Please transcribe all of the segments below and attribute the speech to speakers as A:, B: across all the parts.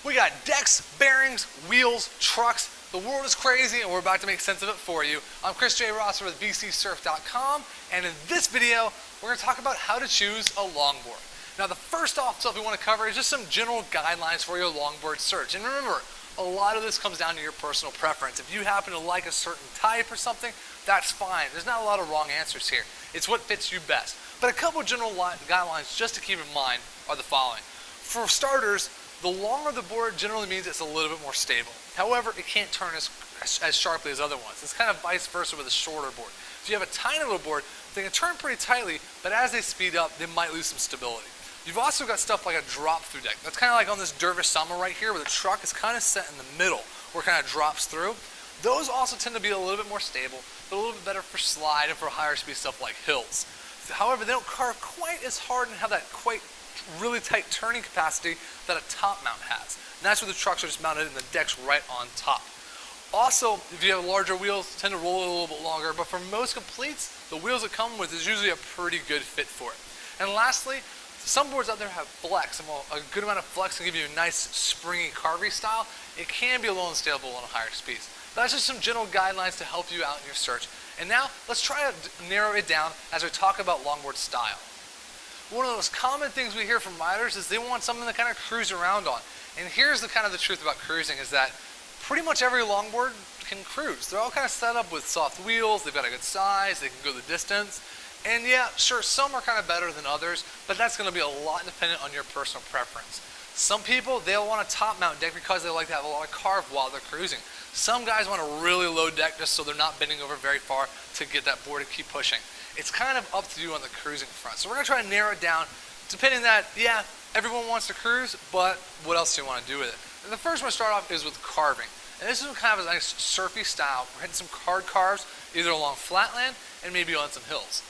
A: We got decks, bearings, wheels, trucks. The world is crazy and we're about to make sense of it for you. I'm Chris J. Rosser with bcsurf.com, and in this video we're going to talk about how to choose a longboard. Now the first off stuff we want to cover is just some general guidelines for your longboard search. And remember, a lot of this comes down to your personal preference. If you happen to like a certain type or something, that's fine. There's not a lot of wrong answers here. It's what fits you best. But a couple general guidelines just to keep in mind are the following. For starters, the longer the board generally means it's a little bit more stable. However, it can't turn as sharply as other ones. It's kind of vice versa with a shorter board. If you have a tiny little board, they can turn pretty tightly, but as they speed up, they might lose some stability. You've also got stuff like a drop-through deck. That's kind of like on this Dervish Summer right here, where the truck is kind of set in the middle, where it kind of drops through. Those also tend to be a little bit more stable, but a little bit better for slide and for higher speed stuff like hills. However, they don't carve quite as hard and have that quite really tight turning capacity that a top mount has. And that's where the trucks are just mounted and the deck's right on top. Also, if you have larger wheels, tend to roll it a little bit longer, but for most completes, the wheels that come with is usually a pretty good fit for it. And lastly, some boards out there have flex, and while a good amount of flex can give you a nice springy carvy style, it can be a little unstable on higher speeds. But that's just some general guidelines to help you out in your search. And now, let's try to narrow it down as we talk about longboard style. One of the most common things we hear from riders is they want something to kind of cruise around on. And here's the truth about cruising is that pretty much every longboard can cruise. They're all kind of set up with soft wheels, they've got a good size, they can go the distance. And yeah, sure, some are kind of better than others, but that's going to be a lot dependent on your personal preference. Some people, they'll want a top mount deck because they like to have a lot of carve while they're cruising. Some guys want a really low deck just so they're not bending over very far to get that board to keep pushing. It's kind of up to you on the cruising front. So we're going to try to narrow it down, depending that, yeah, everyone wants to cruise, but what else do you want to do with it? And the first one to start off is with carving. And this is kind of a nice surfy style. We're hitting some hard carves, either along flatland and maybe on some hills.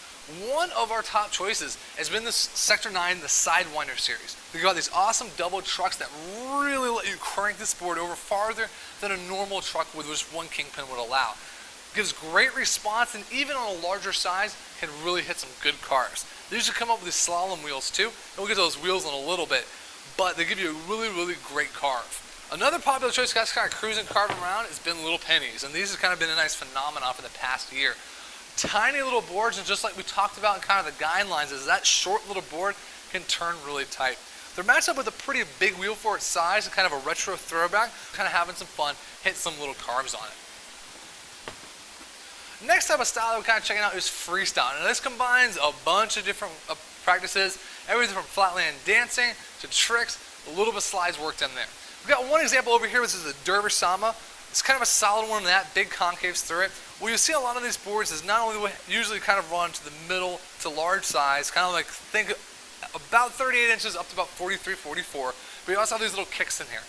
A: One of our top choices has been this Sector 9, the Sidewinder series. We've got these awesome double trucks that really let you crank this board over farther than a normal truck with just one kingpin would allow. Gives great response, and even on a larger size can really hit some good cars. They usually come up with these slalom wheels too, and we'll get to those wheels in a little bit, but they give you a really great carve. Another popular choice guys kind of cruising carving around has been little pennies, and these have kind of been a nice phenomenon for the past year. Tiny little boards, and just like we talked about in kind of the guidelines, is that short little board can turn really tight. They're matched up with a pretty big wheel for its size and kind of a retro throwback, kind of having some fun, hit some little carves on it. Next type of style that we're kind of checking out is freestyle. Now this combines a bunch of different practices, everything from flatland dancing to tricks, a little bit of slides worked in there. We've got one example over here, which is the Dervish Sama. It's kind of a solid one with that, big concaves through it. What you see a lot of these boards is not only usually kind of run to the middle to large size, kind of like think about 38 inches up to about 43, 44, but you also have these little kicks in here.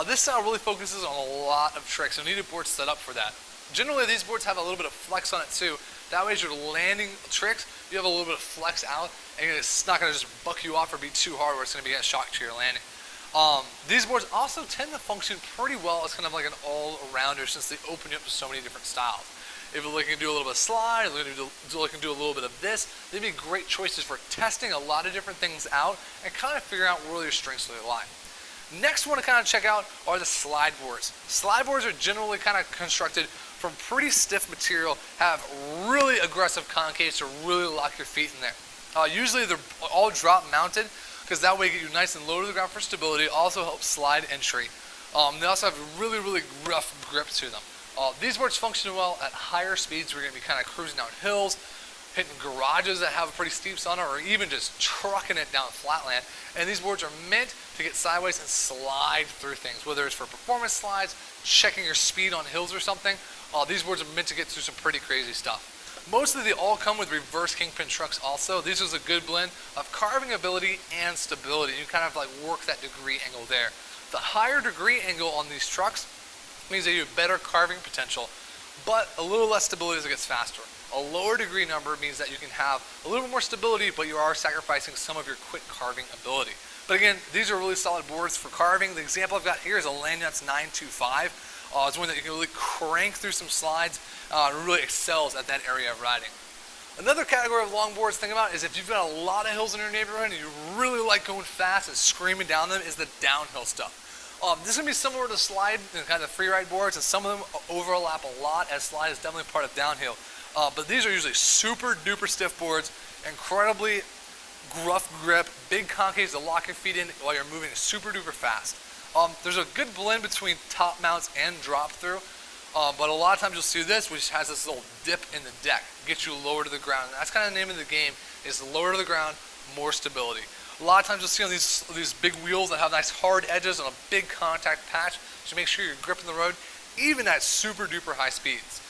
A: This style really focuses on a lot of tricks, and you need a board set up for that. Generally, these boards have a little bit of flex on it too. That way, as you're landing tricks, you have a little bit of flex out, and it's not going to just buck you off or be too hard where it's going to be a shock to your landing. These boards also tend to function pretty well as kind of like an all-arounder since they open you up to so many different styles. If you're looking to do a little bit of slide, or looking to do a little bit of this, they'd be great choices for testing a lot of different things out and kind of figuring out where your strengths really lie. Next one to kind of check out are the slide boards. Slide boards are generally kind of constructed from pretty stiff material, have really aggressive concaves to really lock your feet in there. Usually they're all drop mounted because that way you get you nice and low to the ground for stability, also helps slide entry. They also have really rough grip to them. These boards function well at higher speeds. We're going to be kind of cruising down hills, hitting garages that have a pretty steep sauna, or even just trucking it down flatland. And these boards are meant to get sideways and slide through things, whether it's for performance slides, checking your speed on hills or something. These boards are meant to get through some pretty crazy stuff. Mostly they all come with reverse kingpin trucks also. This is a good blend of carving ability and stability. You kind of like work that degree angle there. The higher degree angle on these trucks means that you have better carving potential, but a little less stability as it gets faster. A lower degree number means that you can have a little bit more stability, but you are sacrificing some of your quick carving ability. But again, these are really solid boards for carving. The example I've got here is a Lanyards 925. It's one that you can really crank through some slides and really excels at that area of riding. Another category of longboards to think about is if you've got a lot of hills in your neighborhood and you really like going fast and screaming down them, is the downhill stuff. This is going to be similar to slide and kind of free ride boards, and some of them overlap a lot, as slide is definitely part of downhill. But these are usually super duper stiff boards, incredibly gruff grip, big concaves to lock your feet in while you're moving super duper fast. There's a good blend between top mounts and drop through, but a lot of times you'll see this, which has this little dip in the deck, gets you lower to the ground. And that's kind of the name of the game, is lower to the ground, more stability. A lot of times you'll see on these big wheels that have nice hard edges and a big contact patch to make sure you're gripping the road, even at super duper high speeds.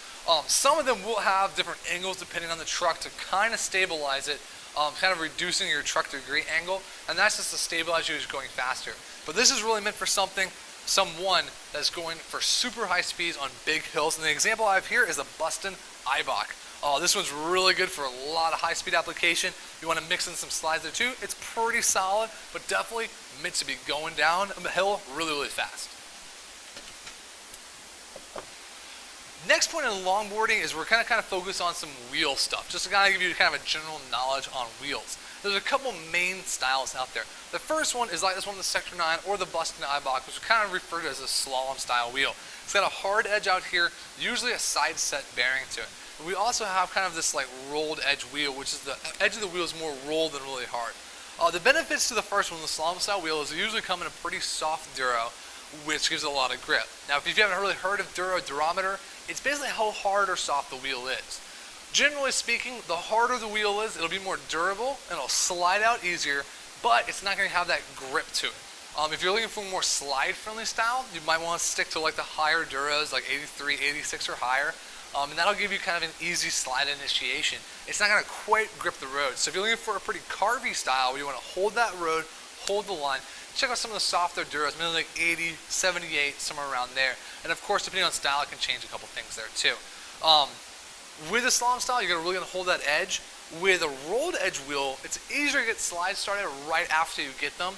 A: Some of them will have different angles depending on the truck to kind of stabilize it, kind of reducing your truck to degree angle, and that's just to stabilize you as you're going faster. But this is really meant for someone that's going for super high speeds on big hills, and the example I have here is a Bustin' Eibach. This one's really good for a lot of high-speed application. You want to mix in some slides there too. It's pretty solid, but definitely meant to be going down a hill really, really fast. Next point in longboarding is we're kind of focused on some wheel stuff, just to kind of give you kind of a general knowledge on wheels. There's a couple main styles out there. The first one is like this one, the Sector 9 or the Bustin' Eibach, which is kind of referred to as a slalom style wheel. It's got a hard edge out here, usually a side set bearing to it. We also have kind of this like rolled edge wheel, which is the edge of the wheel is more rolled than really hard. The benefits to the first one, the slalom style wheel, is they usually come in a pretty soft duro, which gives it a lot of grip. Now, if you haven't really heard of durometer, it's basically how hard or soft the wheel is. Generally speaking, the harder the wheel is, it'll be more durable and it'll slide out easier, but it's not going to have that grip to it. If you're looking for a more slide-friendly style, you might want to stick to like the higher duros, like 83, 86 or higher. And that'll give you kind of an easy slide initiation. It's not going to quite grip the road. So if you're looking for a pretty carvy style where you want to hold that road, hold the line, check out some of the softer duros, maybe like 80, 78, somewhere around there. And of course, depending on style, it can change a couple things there too. With a slalom style, you're really going to hold that edge. With a rolled edge wheel, it's easier to get slides started right after you get them.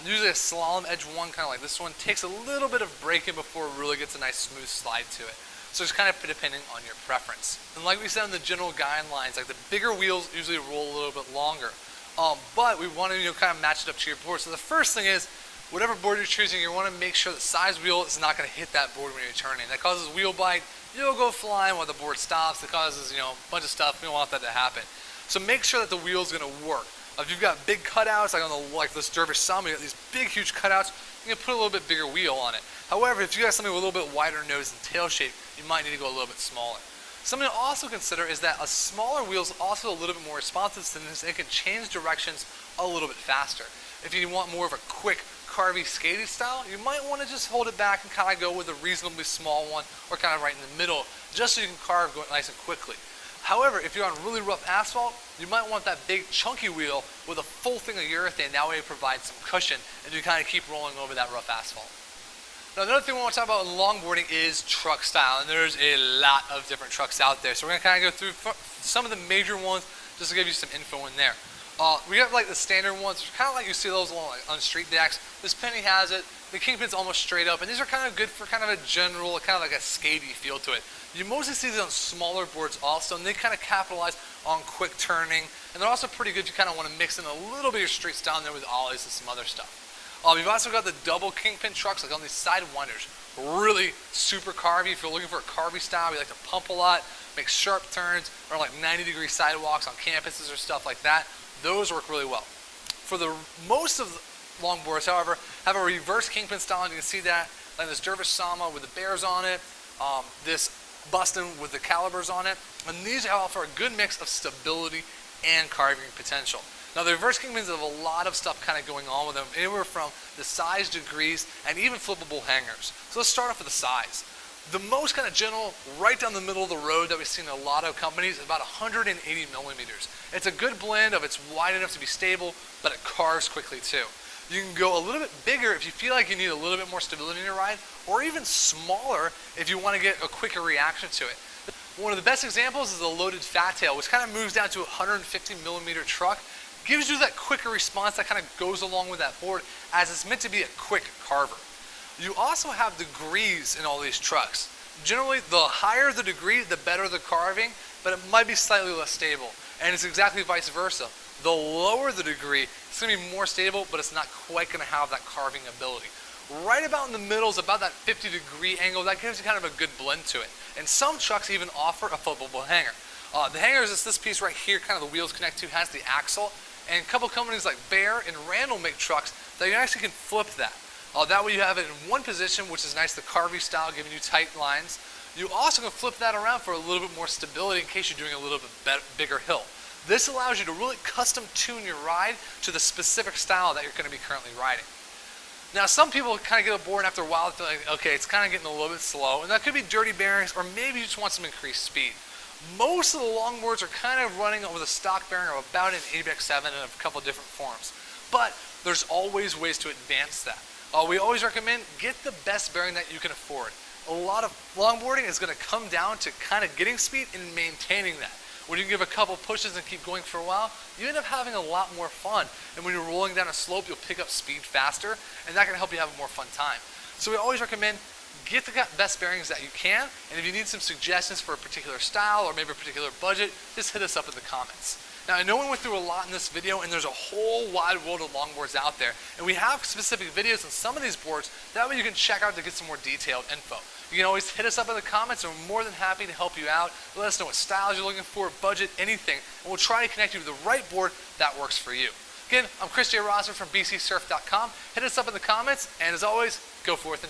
A: Usually a slalom edge one, kind of like this one, takes a little bit of braking before it really gets a nice smooth slide to it. So it's kind of depending on your preference. And like we said in the general guidelines, like the bigger wheels usually roll a little bit longer. But we want to kind of match it up to your board. So the first thing is, whatever board you're choosing, you want to make sure the size wheel is not going to hit that board when you're turning. That causes wheel bite. You'll go flying while the board stops. It causes a bunch of stuff. We don't want that to happen. So make sure that the wheel is going to work. If you've got big cutouts, like this Dervish Sama, you got these big, huge cutouts, you can put a little bit bigger wheel on it. However, if you got something with a little bit wider nose and tail shape, you might need to go a little bit smaller. Something to also consider is that a smaller wheel is also a little bit more responsive to this, and it can change directions a little bit faster. If you want more of a quick, carvy, skatey style, you might want to just hold it back and kind of go with a reasonably small one, or kind of right in the middle, just so you can carve nice and quickly. However, if you're on really rough asphalt, you might want that big chunky wheel with a full thing of urethane. That way it provides some cushion and you kind of keep rolling over that rough asphalt. Now another thing we want to talk about in longboarding is truck style, and there's a lot of different trucks out there. So we're going to kind of go through some of the major ones just to give you some info in there. We have like the standard ones, kind of like you see those along on street decks. This Penny has it. The Kingpin's almost straight up, and these are kind of good for kind of a general, kind of like a skatey feel to it. You mostly see these on smaller boards also, and they kind of capitalize on quick turning, and they're also pretty good if you kind of want to mix in a little bit of street style in there with ollies and some other stuff. You've also got the double Kingpin trucks, like on these sidewinders. Really super carvy. If you're looking for a carvy style, you like to pump a lot, make sharp turns, or like 90-degree sidewalks on campuses or stuff like that. Those work really well. For the most of the longboards, however, have a reverse Kingpin style, and you can see that, like this Dervish Sama with the bears on it, this Bustin' with the calibers on it, and these offer a good mix of stability and carving potential. Now the reverse Kingpins have a lot of stuff kind of going on with them, anywhere from the size, degrees, and even flippable hangers. So let's start off with the size. The most kind of general, right down the middle of the road that we've seen in a lot of companies is about 180 millimeters. It's a good blend of it's wide enough to be stable, but it carves quickly too. You can go a little bit bigger if you feel like you need a little bit more stability in your ride, or even smaller if you want to get a quicker reaction to it. One of the best examples is the loaded fat tail, which kind of moves down to a 150 millimeter truck. Gives you that quicker response that kind of goes along with that board, as it's meant to be a quick carver. You also have degrees in all these trucks. Generally, the higher the degree, the better the carving, but it might be slightly less stable. And it's exactly vice versa. The lower the degree, it's going to be more stable, but it's not quite going to have that carving ability. right about in the middle is about that 50-degree angle. That gives you kind of a good blend to it. And some trucks even offer a flippable hanger. The hanger is just this piece right here, kind of the wheels connect to, has the axle. And a couple companies like Bear and Randall make trucks that you actually can flip that. That way you have it in one position, which is nice, the carvy style, giving you tight lines. You also can flip that around for a little bit more stability in case you're doing a little bit bigger hill. This allows you to really custom tune your ride to the specific style that you're going to be currently riding. Now, some people kind of get bored after a while. They're like, okay, it's kind of getting a little bit slow, and that could be dirty bearings, or maybe you just want some increased speed. Most of the longboards are kind of running with a stock bearing of about an 8x7 in a couple different forms, but there's always ways to advance that. We always recommend get the best bearing that you can afford. A lot of longboarding is going to come down to kind of getting speed and maintaining that. When you give a couple pushes and keep going for a while, you end up having a lot more fun. And when you're rolling down a slope, you'll pick up speed faster, and that can help you have a more fun time. So we always recommend get the best bearings that you can, and if you need some suggestions for a particular style or maybe a particular budget, just hit us up in the comments. Now, I know we went through a lot in this video, and there's a whole wide world of longboards out there, and we have specific videos on some of these boards. That way you can check out to get some more detailed info. You can always hit us up in the comments, and we're more than happy to help you out. Let us know what styles you're looking for, budget, anything, and we'll try to connect you to the right board that works for you. Again, I'm Chris J. Rosser from bcsurf.com. Hit us up in the comments, and as always, go forth and